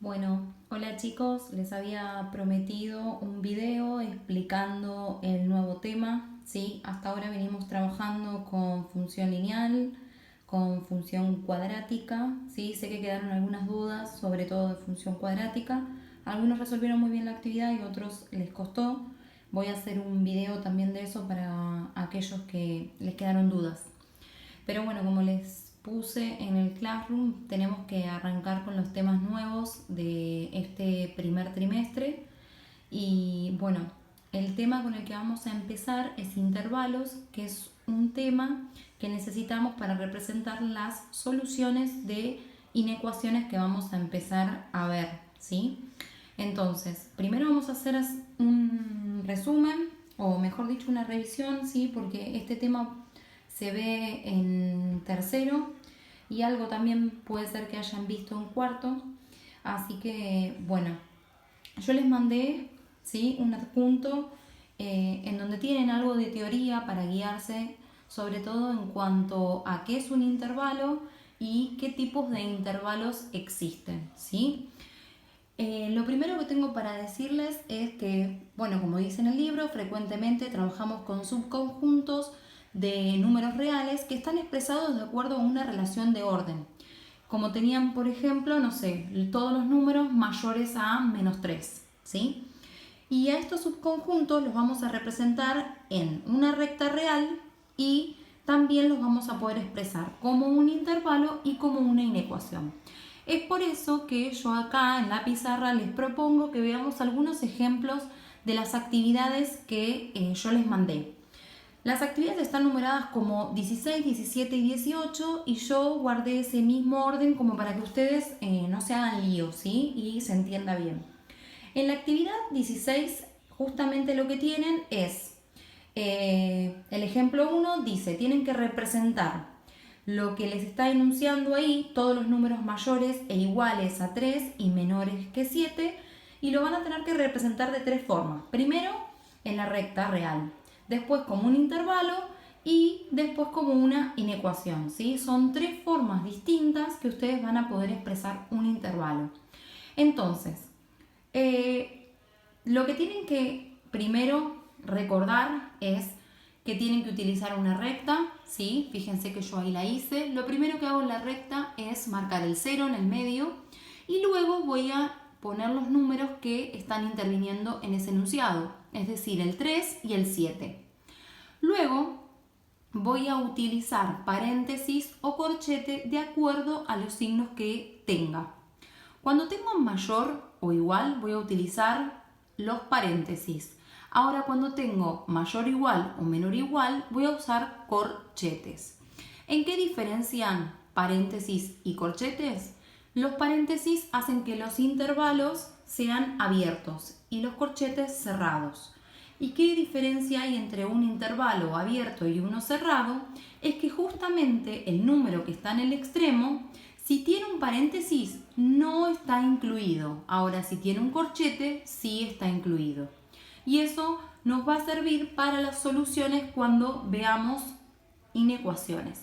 Bueno, hola chicos, les había prometido un video explicando el nuevo tema, ¿sí? Hasta ahora venimos trabajando con función lineal, con función cuadrática, ¿sí? Sé que quedaron algunas dudas, sobre todo de función cuadrática. Algunos resolvieron muy bien la actividad y otros les costó. Voy a hacer un video también de eso para aquellos que les quedaron dudas. Pero bueno, como les puse en el Classroom, tenemos que arrancar con los temas nuevos de este primer trimestre. Y bueno, el tema con el que vamos a empezar es intervalos, que es un tema que necesitamos para representar las soluciones de inecuaciones que vamos a empezar a ver, ¿sí? Entonces, primero vamos a hacer un resumen, o mejor dicho, una revisión, ¿sí? Porque este tema se ve en tercero y algo también puede ser que hayan visto en cuarto. Así que, bueno, yo les mandé, ¿sí?, un adjunto en donde tienen algo de teoría para guiarse, sobre todo en cuanto a qué es un intervalo y qué tipos de intervalos existen, ¿sí? Lo primero que tengo para decirles es que, bueno, como dice en el libro, frecuentemente trabajamos con subconjuntos de números reales que están expresados de acuerdo a una relación de orden. Como tenían, por ejemplo, no sé, todos los números mayores a -3, ¿sí? Y a estos subconjuntos los vamos a representar en una recta real y también los vamos a poder expresar como un intervalo y como una inecuación. Es por eso que yo acá en la pizarra les propongo que veamos algunos ejemplos de las actividades que yo les mandé. Las actividades están numeradas como 16, 17 y 18 y yo guardé ese mismo orden como para que ustedes no se hagan lío, ¿sí? Y se entienda bien. En la actividad 16 justamente lo que tienen es, el ejemplo 1 dice, tienen que representar lo que les está enunciando ahí, todos los números mayores e iguales a 3 y menores que 7, y lo van a tener que representar de tres formas. Primero, en la recta real, después como un intervalo y después como una inecuación, ¿sí? Son tres formas distintas que ustedes van a poder expresar un intervalo. Entonces, lo que tienen que primero recordar es que tienen que utilizar una recta, ¿sí? Fíjense que yo ahí la hice. Lo primero que hago en la recta es marcar el 0 en el medio y luego voy a poner los números que están interviniendo en ese enunciado, es decir, el 3 y el 7. Luego voy a utilizar paréntesis o corchete de acuerdo a los signos que tenga. Cuando tengo mayor o igual voy a utilizar los paréntesis. Ahora cuando tengo mayor igual o menor igual voy a usar corchetes. ¿En qué diferencian paréntesis y corchetes? Los paréntesis hacen que los intervalos sean abiertos y los corchetes cerrados. ¿Y qué diferencia hay entre un intervalo abierto y uno cerrado? Es que justamente el número que está en el extremo, si tiene un paréntesis, no está incluido. Ahora, si tiene un corchete, sí está incluido. Y eso nos va a servir para las soluciones cuando veamos inecuaciones.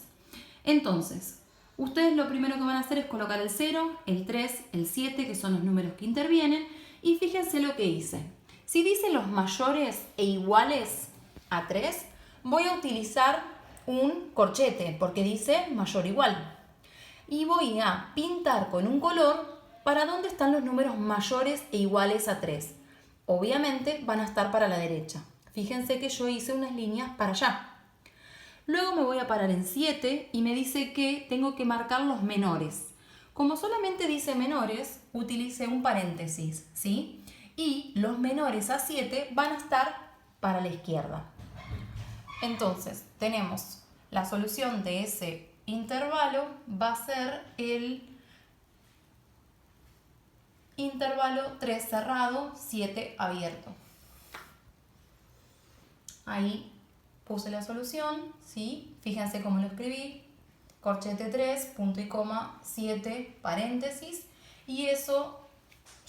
Entonces, ustedes lo primero que van a hacer es colocar el 0, el 3, el 7, que son los números que intervienen, y fíjense lo que hice. Si dice los mayores e iguales a 3, voy a utilizar un corchete, porque dice mayor igual. Y voy a pintar con un color para dónde están los números mayores e iguales a 3. Obviamente van a estar para la derecha. Fíjense que yo hice unas líneas para allá. Luego me voy a parar en 7 y me dice que tengo que marcar los menores. Como solamente dice menores, utilicé un paréntesis, ¿sí? Y los menores a 7 van a estar para la izquierda. Entonces, tenemos la solución de ese intervalo va a ser el intervalo 3 cerrado, 7 abierto. Ahí puse la solución, ¿sí? Fíjense cómo lo escribí. Corchete 3, punto y coma, 7, paréntesis. Y eso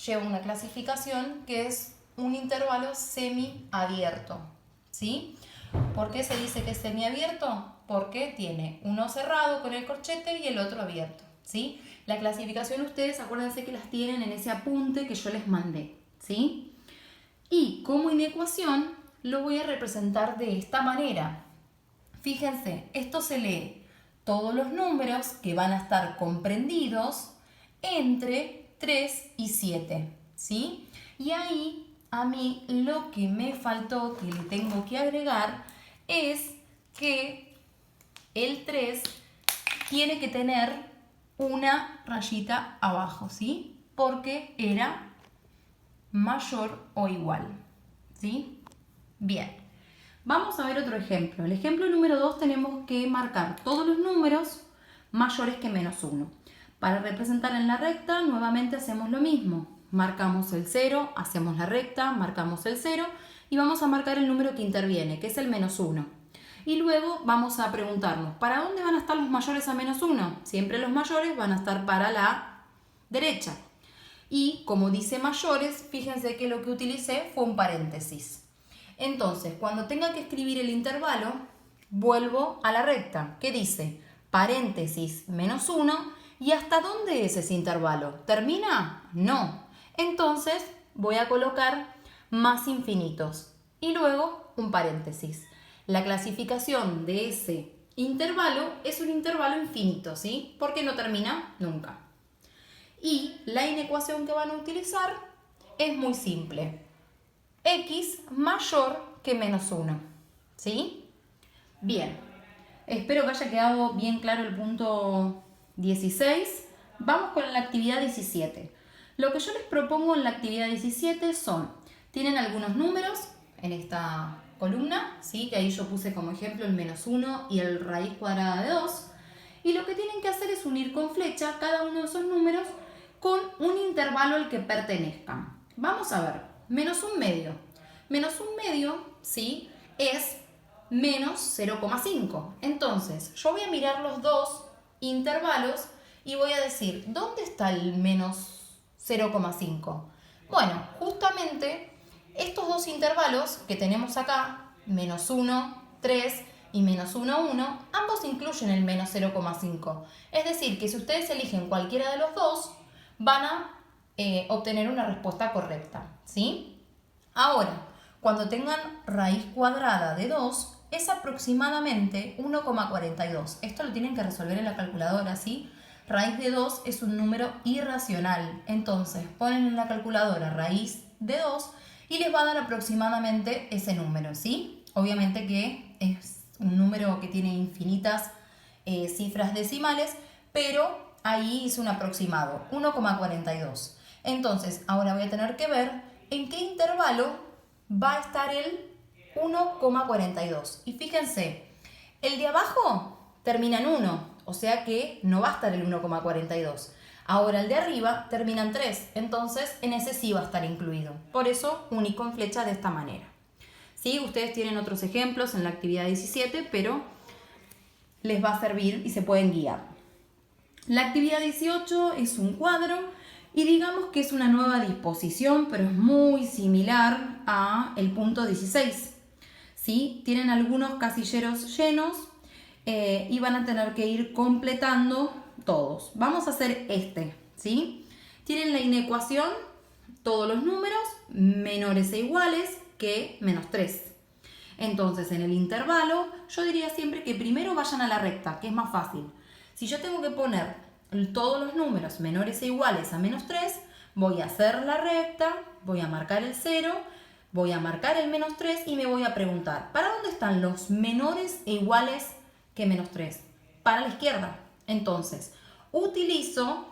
lleva una clasificación que es un intervalo semiabierto, ¿sí? ¿Por qué se dice que es semiabierto? Porque tiene uno cerrado con el corchete y el otro abierto. ¿sí? La clasificación ustedes acuérdense que las tienen en ese apunte que yo les mandé, ¿sí? Y como inecuación lo voy a representar de esta manera. Fíjense, esto se lee todos los números que van a estar comprendidos entre 3 y 7, ¿sí? Y ahí a mí lo que me faltó, que le tengo que agregar, es que el 3 tiene que tener una rayita abajo, ¿sí? Porque era mayor o igual, ¿sí? Bien, vamos a ver otro ejemplo. El ejemplo número 2 tenemos que marcar todos los números mayores que menos 1. Para representar en la recta, nuevamente hacemos lo mismo. Marcamos el 0, hacemos la recta, marcamos el 0 y vamos a marcar el número que interviene, que es el menos 1. Y luego vamos a preguntarnos, ¿para dónde van a estar los mayores a menos 1? Siempre los mayores van a estar para la derecha. Y como dice mayores, fíjense que lo que utilicé fue un paréntesis. Entonces, cuando tenga que escribir el intervalo, vuelvo a la recta. ¿Qué dice? Paréntesis menos 1. ¿Y hasta dónde es ese intervalo? ¿Termina? No. Entonces, voy a colocar más infinitos. Y luego un paréntesis. La clasificación de ese intervalo es un intervalo infinito, ¿sí? Porque no termina nunca. Y la inecuación que van a utilizar es muy simple. X mayor que menos 1, ¿sí? Bien, espero que haya quedado bien claro el punto 16. Vamos con la actividad 17. Lo que yo les propongo en la actividad 17 tienen algunos números en esta columna, ¿sí? Que ahí yo puse como ejemplo el menos 1 y el raíz cuadrada de 2. Y lo que tienen que hacer es unir con flecha cada uno de esos números con un intervalo al que pertenezcan. Vamos a ver, menos un medio. Menos un medio, ¿sí? Es menos 0,5. Entonces, yo voy a mirar los dos intervalos y voy a decir, ¿dónde está el menos 0,5? Bueno, justamente estos dos intervalos que tenemos acá, menos 1, 3 y menos 1, 1, ambos incluyen el menos 0,5. Es decir, que si ustedes eligen cualquiera de los dos, van a obtener una respuesta correcta, ¿sí? Ahora, cuando tengan raíz cuadrada de 2, es aproximadamente 1,42. Esto lo tienen que resolver en la calculadora, ¿sí? Raíz de 2 es un número irracional. Entonces, ponen en la calculadora raíz de 2 y les va a dar aproximadamente ese número, ¿sí? Obviamente que es un número que tiene infinitas cifras decimales, pero ahí hice un aproximado, 1,42. Entonces, ahora voy a tener que ver en qué intervalo va a estar el 1,42. Y fíjense, el de abajo termina en 1, o sea que no va a estar el 1,42. Ahora el de arriba termina en 3, entonces en ese sí va a estar incluido. Por eso uní con flecha de esta manera. ¿Sí? Ustedes tienen otros ejemplos en la actividad 17, pero les va a servir y se pueden guiar. La actividad 18 es un cuadro y digamos que es una nueva disposición, pero es muy similar a el punto 16. ¿Sí? Tienen algunos casilleros llenos y van a tener que ir completando todos. Vamos a hacer este, ¿sí? Tienen la inecuación, todos los números menores e iguales que menos 3. Entonces, en el intervalo, yo diría siempre que primero vayan a la recta, que es más fácil. Si yo tengo que poner todos los números menores e iguales a menos 3, voy a hacer la recta, voy a marcar el 0, voy a marcar el menos 3 y me voy a preguntar, ¿para dónde están los menores e iguales que menos 3? Para la izquierda. Entonces, utilizo,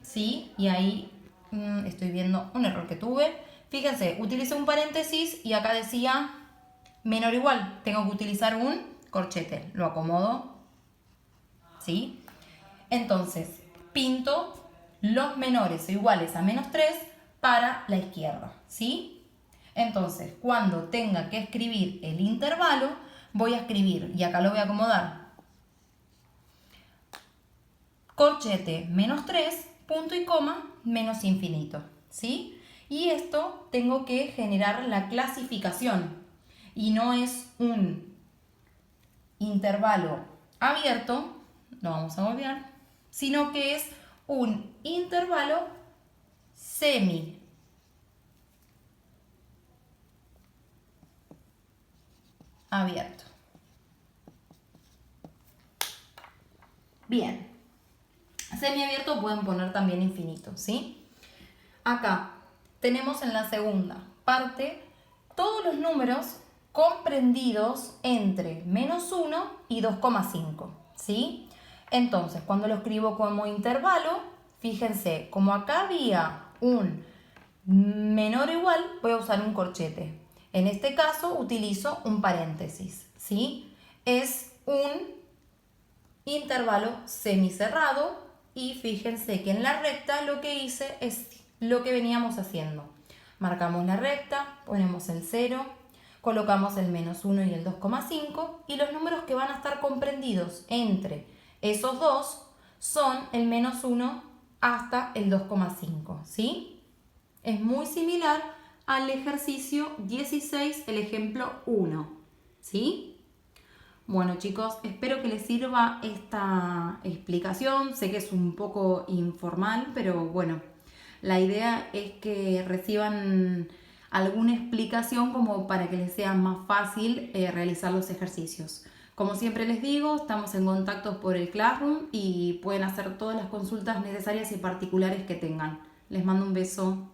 ¿sí? Y ahí estoy viendo un error que tuve. Fíjense, utilicé un paréntesis y acá decía menor o igual. Tengo que utilizar un corchete. Lo acomodo, ¿sí? Entonces, pinto los menores o iguales a menos 3 para la izquierda, ¿sí? Entonces, cuando tenga que escribir el intervalo, voy a escribir, y acá lo voy a acomodar, corchete menos 3, punto y coma, menos infinito, ¿sí? Y esto tengo que generar la clasificación, y no es un intervalo abierto, lo vamos a volver, sino que es un intervalo semi abierto. Bien, semiabierto pueden poner también infinito, ¿sí? Acá tenemos en la segunda parte todos los números comprendidos entre -1 y 2,5, ¿sí? Entonces, cuando lo escribo como intervalo, fíjense, como acá había un menor o igual, voy a usar un corchete. En este caso utilizo un paréntesis, ¿sí? Es un intervalo semicerrado y fíjense que en la recta lo que hice es lo que veníamos haciendo. Marcamos la recta, ponemos el 0, colocamos el -1 y el 2,5 y los números que van a estar comprendidos entre esos dos son el -1 hasta el 2,5, ¿sí? Es muy similar al ejercicio 16, el ejemplo 1, ¿sí? Bueno chicos, espero que les sirva esta explicación. Sé que es un poco informal, pero bueno, la idea es que reciban alguna explicación como para que les sea más fácil realizar los ejercicios. Como siempre les digo, estamos en contacto por el Classroom y pueden hacer todas las consultas necesarias y particulares que tengan. Les mando un beso.